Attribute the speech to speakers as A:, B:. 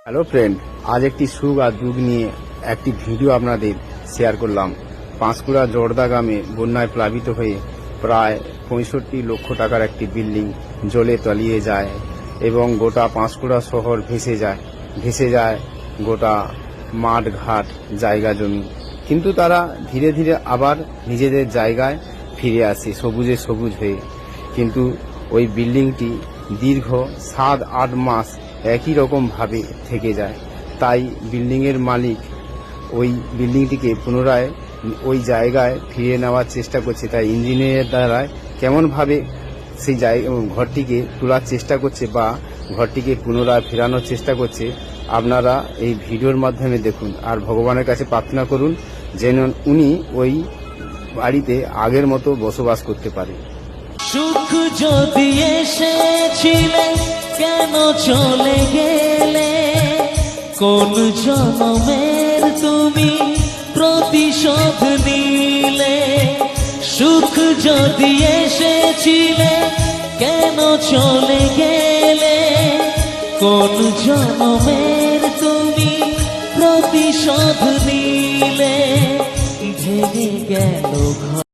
A: Hello friend, আজ একটি সুখ আর দুঃখ নিয়ে একটি ভিডিও আপনাদের শেয়ার করলাম। পাঁশকুড়া জোরদা গ্রামে বন্যায় প্লাবিত হয়ে প্রায় 65 লক্ষ টাকার একটি বিল্ডিং জলে তলিয়ে যায় এবং গোটা পাঁশকুড়া শহর ভেসে যায় গোটা মাঠ ঘাট জায়গা জমি। কিন্তু তারা ধীরে ধীরে আবার নিজেদের জায়গায় ফিরে আসে সবুজে সবুজ হয়ে। কিন্তু ওই বিল্ডিংটি দীর্ঘ 7-8 মাস একই রকমভাবে থেকে যায়। তাই বিল্ডিংয়ের মালিক ওই বিল্ডিংটিকে পুনরায় ওই জায়গায় ফিরিয়ে নেওয়ার চেষ্টা করছে। তাই ইঞ্জিনিয়ারের দ্বারা কেমনভাবে সেই ঘরটিকে তোলার চেষ্টা করছে বা ঘরটিকে পুনরায় ফেরানোর চেষ্টা করছে আপনারা এই ভিডিওর মাধ্যমে দেখুন। আর ভগবানের কাছে প্রার্থনা করুন যেন উনি ওই বাড়িতে আগের মতো বসবাস করতে পারে।
B: সুখ যদি এসেছিলে কেন চলে গেলে, কোন জন্মের তুমি প্রতিশোধ নিলে। সুখ যদি এসেছিলে কেন চলে গেলে, কোন জন্মের তুমি প্রতিশোধ নিলে। ভেঙে গেল